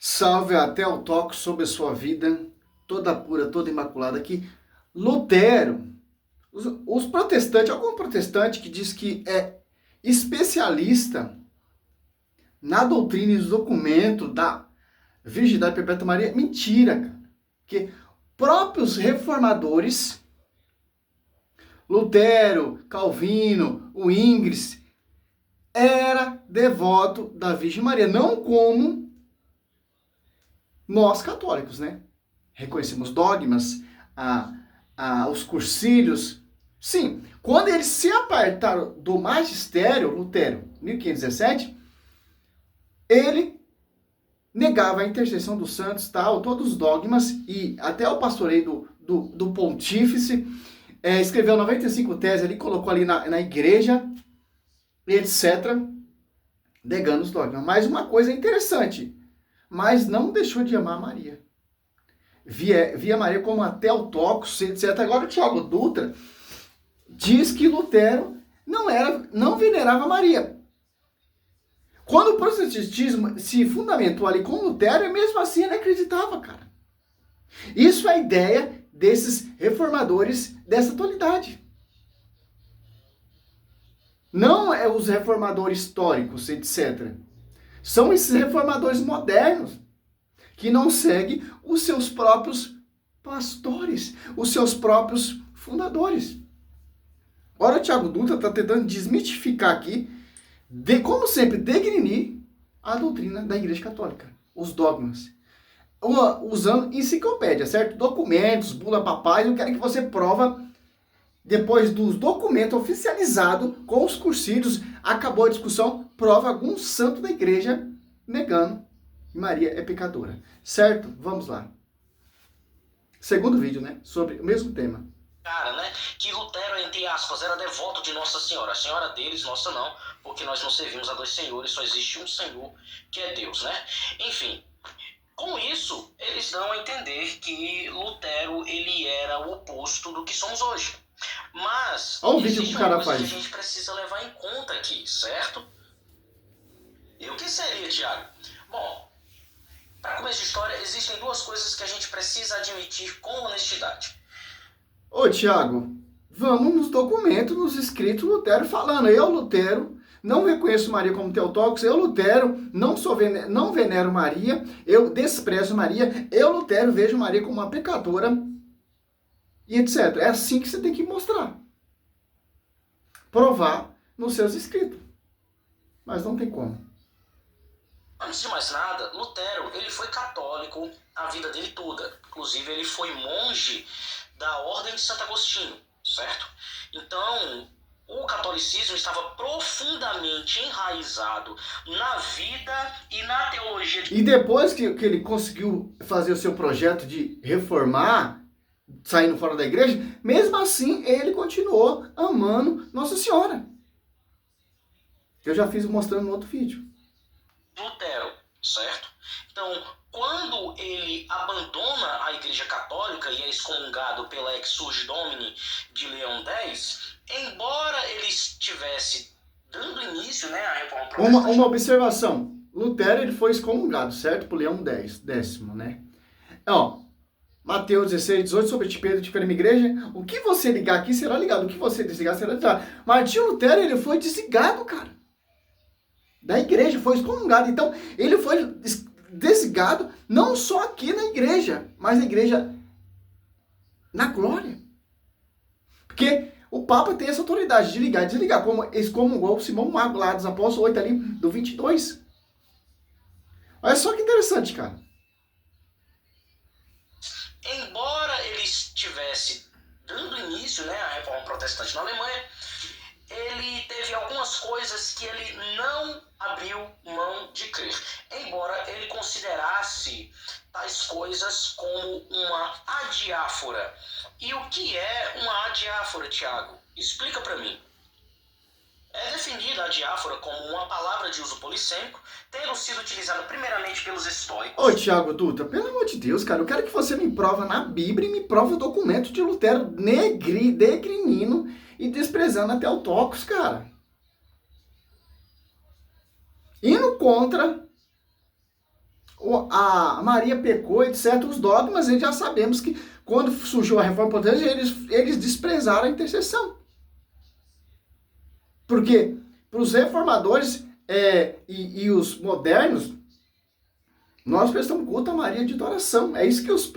Salve até o toque sobre a sua vida, toda pura, toda imaculada. Aqui, Lutero, os protestantes, algum protestante que diz que é especialista na doutrina e nos documentos da Virgindade Perpétua Maria, mentira, cara. Porque próprios reformadores, Lutero, Calvino, o Ingres, era devoto da Virgem Maria, não como nós católicos, né? Reconhecemos dogmas, os cursílios. Sim, quando eles se apartaram do magistério, Lutero, 1517, ele negava a intercessão dos santos, tal, todos os dogmas, e até o pastoreio do pontífice, escreveu 95 teses, ele colocou ali na igreja, etc., negando os dogmas. Mas uma coisa interessante, mas não deixou de amar Maria. Via Maria como a Theotokos, etc. Agora o Tiago Dutra diz que Lutero não venerava Maria. Quando o protestantismo se fundamentou ali com Lutero, mesmo assim ele acreditava, cara. Isso é a ideia desses reformadores dessa atualidade. Não é os reformadores históricos, etc. São esses reformadores modernos que não seguem os seus próprios pastores, os seus próprios fundadores. Ora, o Tiago Dutra está tentando desmitificar aqui, como sempre, degrinir a doutrina da Igreja Católica, os dogmas. Usando enciclopédia, certo? Documentos, bula papais, eu quero que você prova, depois dos documentos oficializados, com os cursídios, acabou a discussão, prova algum santo da igreja negando que Maria é pecadora. Certo? Vamos lá. Segundo vídeo, né? Sobre o mesmo tema. Cara, né? Que Lutero, entre aspas, era devoto de Nossa Senhora. A senhora deles, nossa não, porque nós não servimos a dois senhores, só existe um Senhor, que é Deus, né? Enfim, com isso, eles dão a entender que Lutero, ele era o oposto do que somos hoje. Mas, olha o vídeo que o cara faz. Que a gente precisa levar em conta aqui, certo? E o que seria, Tiago? Bom, para começo de história, existem duas coisas que a gente precisa admitir com honestidade. Ô, Tiago, vamos nos documentos, nos escritos, Lutero falando. Eu, Lutero, não reconheço Maria como Theotokos. Eu, Lutero, não venero Maria. Eu desprezo Maria. Eu, Lutero, vejo Maria como uma pecadora. E etc. É assim que você tem que mostrar. Provar nos seus escritos. Mas não tem como. Antes de mais nada, Lutero, ele foi católico a vida dele toda. Inclusive, ele foi monge da Ordem de Santo Agostinho, certo? Então, o catolicismo estava profundamente enraizado na vida e na teologia. E depois que ele conseguiu fazer o seu projeto de reformar, saindo fora da igreja, mesmo assim ele continuou amando Nossa Senhora. Eu já fiz mostrando no outro vídeo. Lutero, certo? Então, quando ele abandona a Igreja Católica e é excomungado pela Ex Surge Domini de Leão X, embora ele estivesse dando início, né, à Reforma Protestante... Uma observação. Lutero ele foi excomungado, certo? Por Leão X, décimo, né? Ó, Mateus 16, 18, sobre ti, Pedro, te firme igreja. O que você ligar aqui será ligado. O que você desligar será desligado. Martinho Lutero, ele foi desligado, cara. Da igreja, foi excomungado. Então, ele foi desligado não só aqui na igreja, mas na igreja na glória. Porque o Papa tem essa autoridade de ligar e desligar, como excomungou Simão Mago lá dos Apóstolos 8 ali, do 22. Olha só que interessante, cara. Embora ele estivesse dando início, né, à Reforma Protestante na Alemanha, ele teve algumas coisas que ele não abriu mão de crer. Embora ele considerasse tais coisas como uma adiáfora. E o que é uma adiáfora, Tiago? Explica para mim. É definida a adiáfora como uma palavra de uso polissêmico, tendo sido utilizada primeiramente pelos estoicos. Ô, Tiago Dutra, pelo amor de Deus, cara, eu quero que você me prova na Bíblia e me prove o documento de Lutero degrinindo e desprezando até o Theotokos, cara. Indo contra A Maria pecou, etc. Os dogmas, já sabemos que quando surgiu a Reforma Protestante, eles desprezaram a intercessão. Porque para os reformadores e os modernos, nós prestamos culto a Maria de adoração. É isso que os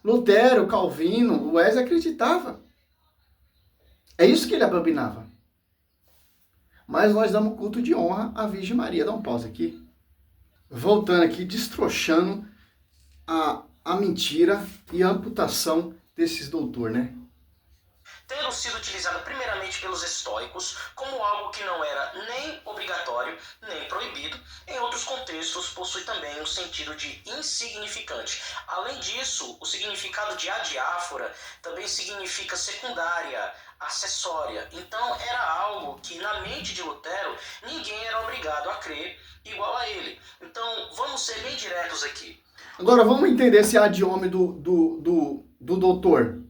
Lutero, Calvino, Wesley acreditava. É isso que ele abominava. Mas nós damos culto de honra à Virgem Maria. Dá um pause aqui. Voltando aqui, destrochando a mentira e a amputação desses doutores, né? Tendo sido utilizado primeiramente pelos estoicos como algo que não era nem obrigatório, nem proibido, em outros contextos possui também um sentido de insignificante. Além disso, o significado de adiáfora também significa secundária, acessória. Então era algo que na mente de Lutero ninguém era obrigado a crer igual a ele. Então vamos ser bem diretos aqui. Agora vamos entender esse adiome do doutor.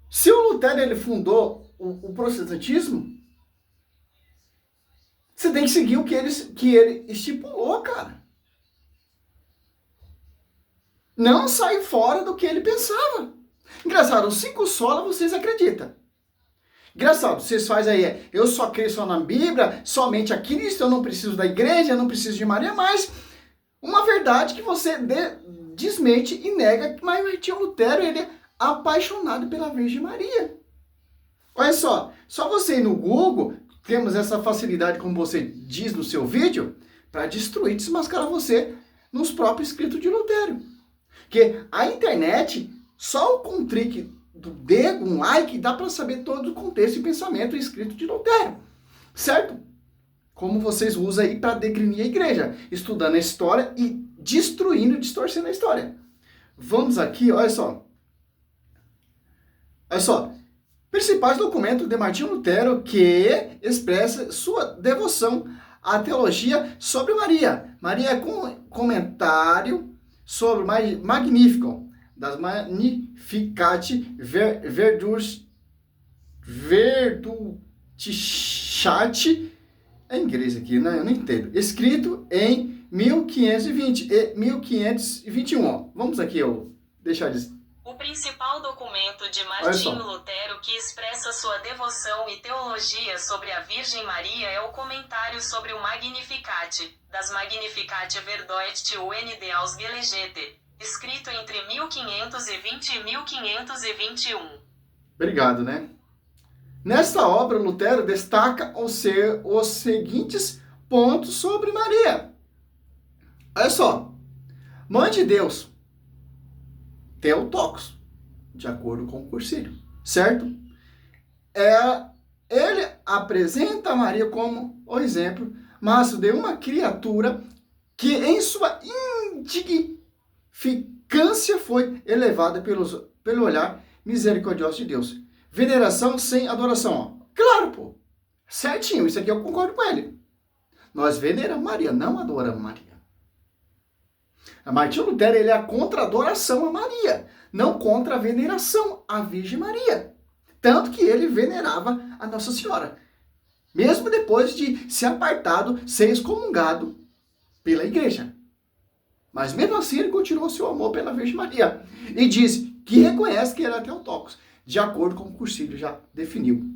Se o Lutero ele fundou o protestantismo, você tem que seguir o que ele estipulou, cara. Não sai fora do que ele pensava. Engraçado, os 5 solas vocês acreditam. Engraçado, vocês fazem aí, eu só creio só na Bíblia, somente a Cristo, eu não preciso da igreja, eu não preciso de Maria, mas uma verdade que você desmente e nega, mas o tio Lutero, ele é apaixonado pela Virgem Maria. Olha só você ir no Google, temos essa facilidade, como você diz no seu vídeo, para destruir, desmascarar você nos próprios escritos de Lutero. Porque a internet, só com um clique do dedo, um like, dá para saber todo o contexto e pensamento escrito de Lutero. Certo? Como vocês usam aí para degrinir a igreja, estudando a história e destruindo, distorcendo a história. Vamos aqui, olha só. Olha só. Principais documentos de Martinho Lutero que expressa sua devoção à teologia sobre Maria. Maria é comentário sobre o Magnificat, das Magnificat Verdutichat, é inglês aqui, né? Eu não entendo. Escrito em 1520 e 1521. Ó. Vamos aqui, eu deixar de... O principal documento de Martinho Lutero que expressa sua devoção e teologia sobre a Virgem Maria é o comentário sobre o Magnificat, das Magnificat Verdoet UND Ausgelegete, escrito entre 1520 e 1521. Obrigado, né? Nesta obra, Lutero destaca os seguintes pontos sobre Maria. Olha só. Mãe de Deus, Theotokos, de acordo com o Cursilho, certo? Ele apresenta Maria como o exemplo, mas de uma criatura que em sua insignificância foi elevada pelo olhar misericordioso de Deus. Veneração sem adoração. Ó. Claro, pô. Certinho, isso aqui eu concordo com ele. Nós veneramos Maria, não adoramos Maria. A Martinho Lutero, ele é contra a adoração a Maria, não contra a veneração à Virgem Maria. Tanto que ele venerava a Nossa Senhora. Mesmo depois de ser apartado, ser excomungado pela igreja. Mas mesmo assim ele continuou seu amor pela Virgem Maria. E diz que reconhece que ele é Theotokos, de acordo com o Cursilho já definiu.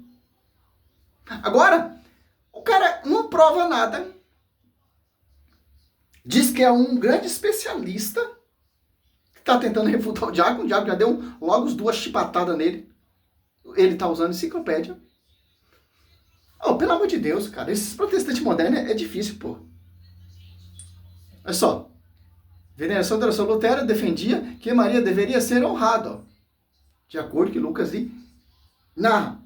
Agora, o cara não prova nada. Diz que é um grande especialista que está tentando refutar o diabo já deu logo as 2 chibatadas nele. Ele está usando enciclopédia. Oh, pelo amor de Deus, cara, esses protestantes modernos é difícil, pô. Olha só. Veneração da adoração. Lutero defendia que Maria deveria ser honrada, ó, de acordo com Lucas narra.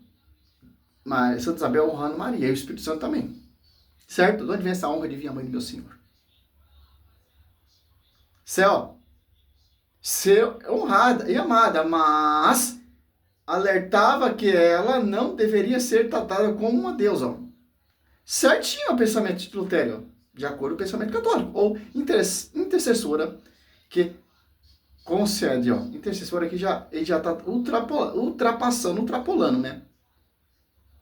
Mas Santa Isabel honrando Maria e o Espírito Santo também. Certo? De onde vem essa honra de vir a mãe do meu Senhor? Ser honrada e amada, mas alertava que ela não deveria ser tratada como uma deusa. Ó. Certinho o pensamento de Lutero, de acordo com o pensamento católico, ou intercessora que concede, ó, intercessora que ele já está ultrapolando, né?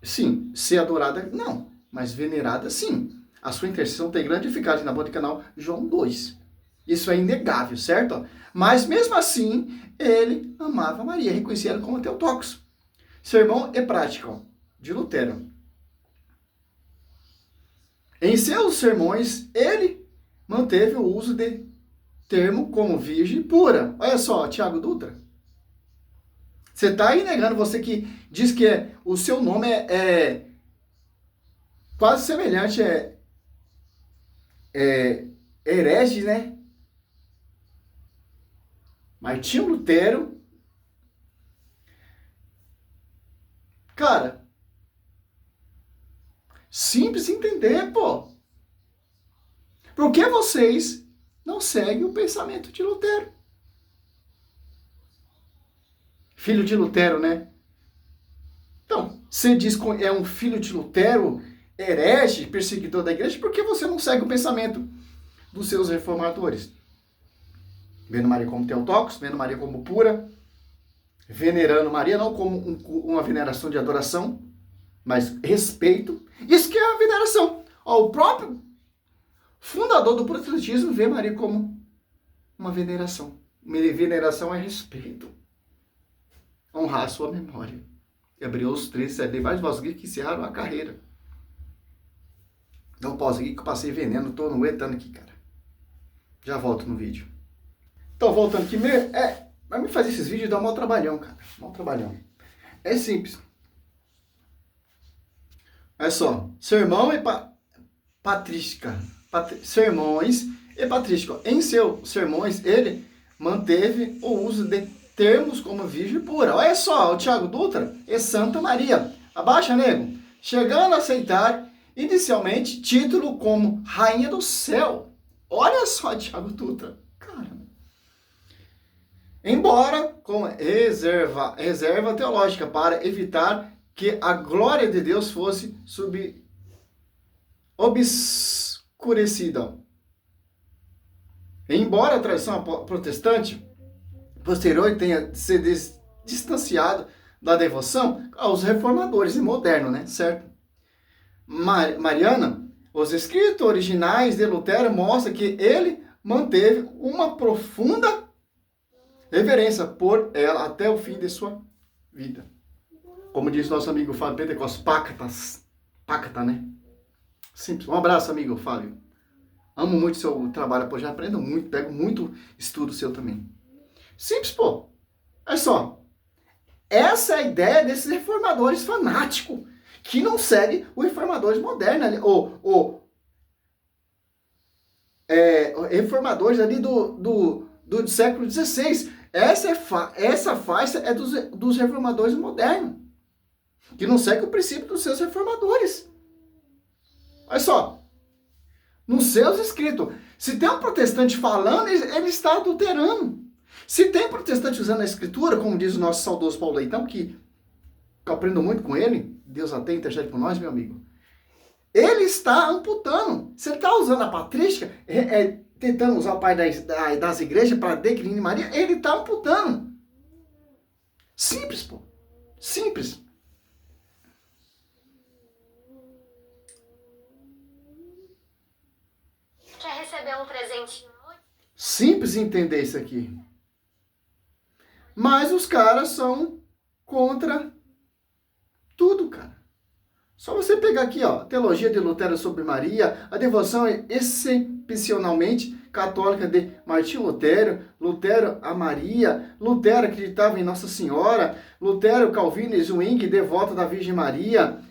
Sim, ser adorada, não, mas venerada, sim. A sua intercessão tem grande eficácia na boa do canal João 2. Isso é inegável, certo? Mas mesmo assim, ele amava Maria, reconhecia ela como Theotokos. Sermão e prática de Lutero. Em seus sermões, ele manteve o uso de termo como virgem pura. Olha só, Tiago Dutra. Você está aí negando, você que diz que o seu nome é quase semelhante, herege, né? Martinho Lutero. Cara, simples entender, pô. Por que vocês não seguem o pensamento de Lutero? Filho de Lutero, né? Então, você diz que é um filho de Lutero, herege, perseguidor da igreja, por que você não segue o pensamento dos seus reformadores? Vendo Maria como Theotokos, vendo Maria como pura, venerando Maria, não como uma veneração de adoração, mas respeito. Isso que é a veneração. Ó, o próprio fundador do protestantismo vê Maria como uma veneração. Veneração é respeito. Honrar a sua memória. Hebreus 13, tem vários vossos que encerraram a carreira. Não posso aqui que eu passei veneno, tô no etano aqui, cara. Já volto no vídeo. Então, voltando aqui, pra mim fazer esses vídeos dá um maior trabalhão, cara. Maior trabalhão. É simples. Olha só. Sermão e patrística. Sermões e patrística. Em seus sermões, ele manteve o uso de termos como virgem pura. Olha só, o Tiago Dutra é Santa Maria. Abaixa, nego. Chegando a aceitar, inicialmente, título como Rainha do Céu. Olha só, Tiago Dutra. Caramba. Embora com reserva teológica para evitar que a glória de Deus fosse obscurecida. Embora a tradição protestante posterior tenha se distanciado da devoção aos reformadores e moderno, né? Certo? Mariana, os escritos originais de Lutero mostram que ele manteve uma profunda reverência por ela até o fim de sua vida. Como diz nosso amigo Fábio Pentecostes, Pacta, né? Simples. Um abraço, amigo Fábio. Amo muito seu trabalho, pô, já aprendo muito, pego muito estudo seu também. Simples, pô. Olha só. Essa é a ideia desses reformadores fanáticos, que não seguem os reformadores modernos, reformadores ali do século XVI. Essa faixa é dos reformadores modernos, que não segue o princípio dos seus reformadores. Olha só. Nos seus escritos. Se tem um protestante falando, ele está adulterando. Se tem protestante usando a escritura, como diz o nosso saudoso Paulo Leitão, que eu aprendo muito com ele, Deus até intercede por nós, meu amigo, ele está amputando. Se ele está usando a patrística, tentando usar o pai das igrejas para declinar Maria, ele está amputando. Simples, pô. Simples. Quer receber um presente? Simples entender isso aqui. Mas os caras são contra tudo, cara. Só você pegar aqui, ó, Teologia de Lutero sobre Maria, a devoção é excepcionalmente católica de Martinho Lutero, Lutero a Maria, Lutero acreditava em Nossa Senhora, Lutero, Calvino e Zwingli, devoto da Virgem Maria,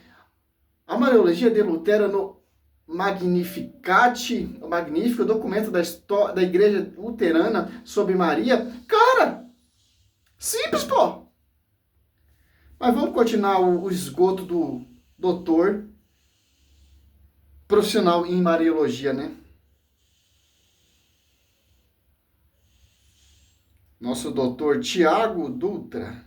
a Mariologia de Lutero no Magnificat, o magnífico documento da Igreja Luterana sobre Maria. Cara, simples, pô. Mas vamos continuar o esgoto do doutor profissional em Mariologia, né? Nosso doutor Tiago Dutra.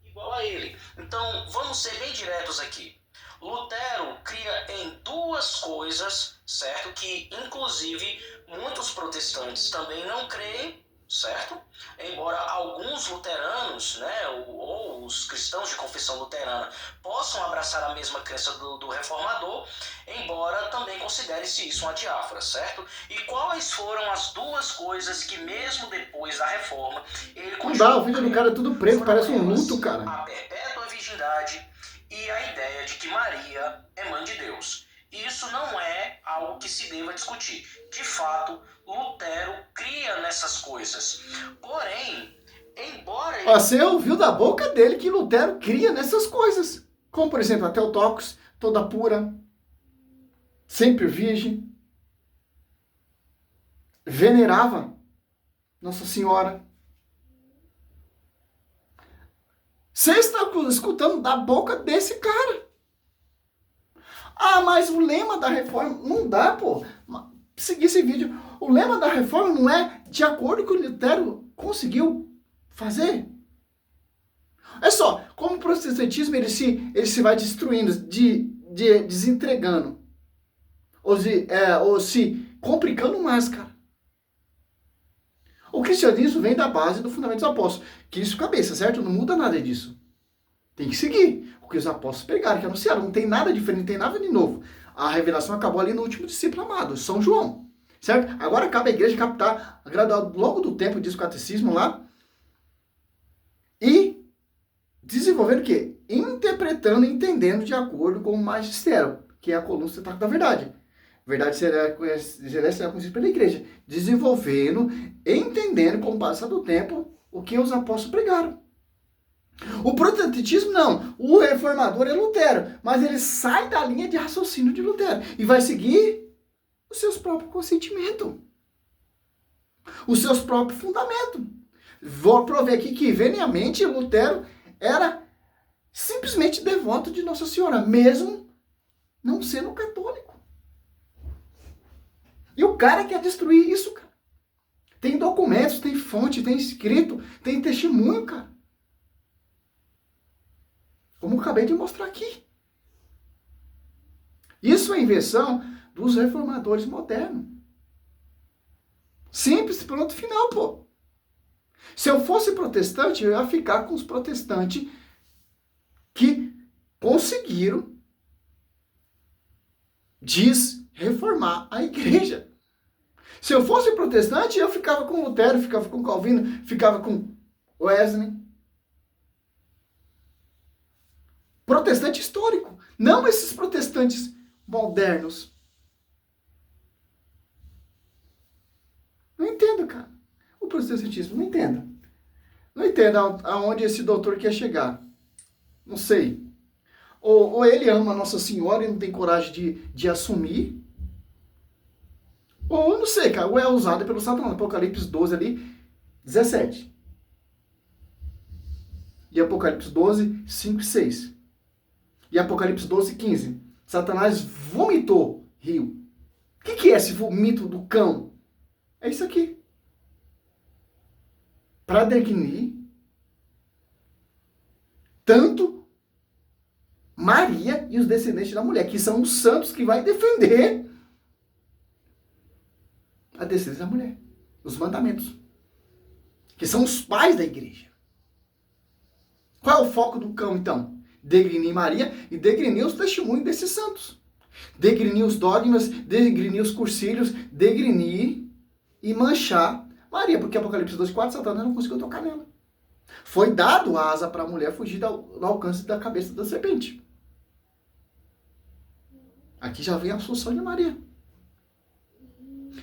Igual a ele. Então, vamos ser bem diretos aqui. Lutero cria em duas coisas, certo? Que, inclusive, muitos protestantes também não creem certo? Embora alguns luteranos, né, ou os cristãos de confissão luterana possam abraçar a mesma crença do reformador, embora também considere-se isso uma diáfora, certo? E quais foram as duas coisas que mesmo depois da reforma ele Não dá, o vídeo do cara é tudo preto, parece um luto, cara. A perpétua virgindade e a ideia de que Maria é mãe de Deus. Isso não é algo que se deva discutir. De fato, Lutero cria nessas coisas. Porém, embora ele... Você ouviu da boca dele que Lutero cria nessas coisas. Como, por exemplo, a Theotokos, toda pura, sempre virgem, venerava Nossa Senhora. Você está escutando da boca desse cara. Ah, mas o lema da reforma... Não dá, pô. Seguir esse vídeo. O lema da reforma não é de acordo com o que Lutero conseguiu fazer. É só, como o protestantismo ele se vai destruindo, desentregando, ou se complicando mais, cara. O cristianismo vem da base do fundamento dos apóstolos. Cristo cabeça, certo? Não muda nada disso. Tem que seguir o que os apóstolos pregaram, que anunciaram. Não tem nada diferente, não tem nada de novo. A revelação acabou ali no último discípulo amado, São João. Certo? Agora cabe à igreja captar, ao longo do tempo, diz o catecismo lá, e desenvolvendo o quê? Interpretando e entendendo de acordo com o magistério, que é a coluna sustentáculo da verdade. Verdade será conhecida pela igreja. Desenvolvendo, entendendo com o passar do tempo o que os apóstolos pregaram. O protestantismo não. O reformador é Lutero, mas ele sai da linha de raciocínio de Lutero e vai seguir os seus próprios consentimentos, os seus próprios fundamentos. Vou provar aqui que, veniamente, Lutero era simplesmente devoto de Nossa Senhora, mesmo não sendo católico. E o cara quer destruir isso, cara. Tem documentos, tem fonte, tem escrito, tem testemunho, cara. Como eu acabei de mostrar aqui. Isso é invenção dos reformadores modernos. Simples, pronto, final, pô. Se eu fosse protestante, eu ia ficar com os protestantes que conseguiram desreformar a igreja. Se eu fosse protestante, eu ficava com Lutero, ficava com Calvino, ficava com Wesley. Protestante histórico, não esses protestantes modernos. Não entendo, cara. O protestantismo, não entendo. Não entendo aonde esse doutor quer chegar. Não sei. Ou ele ama Nossa Senhora e não tem coragem de assumir. Ou não sei, cara. Ou é usado pelo Satanás. Apocalipse 12 ali, 17. E Apocalipse 12, 5 e 6. E Apocalipse 12, 15. Satanás vomitou rio. O que é esse vomito do cão? É isso aqui. Para definir tanto Maria e os descendentes da mulher, que são os santos que vai defender a descendência da mulher. Os mandamentos. Que são os pais da igreja. Qual é o foco do cão, então? Degrinir Maria e degrinir os testemunhos desses santos. Degrinir os dogmas, degrinir os cursilhos, degrinir e manchar Maria, porque Apocalipse 2,4, Satanás não conseguiu tocar nela. Foi dado asa para a mulher fugir do alcance da cabeça da serpente. Aqui já vem a assunção de Maria.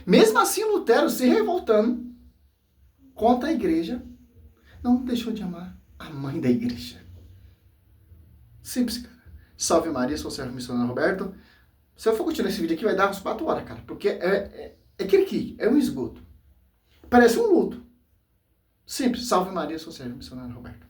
Mesmo assim, Lutero se revoltando contra a igreja, não deixou de amar a mãe da igreja. Simples, cara. Salve Maria, sou o servo missionário Roberto. Se eu for continuar esse vídeo aqui, vai dar umas 4 horas, cara. Porque é aquele aqui, é um esgoto. Parece um luto. Simples. Salve Maria, sou o servo missionário Roberto.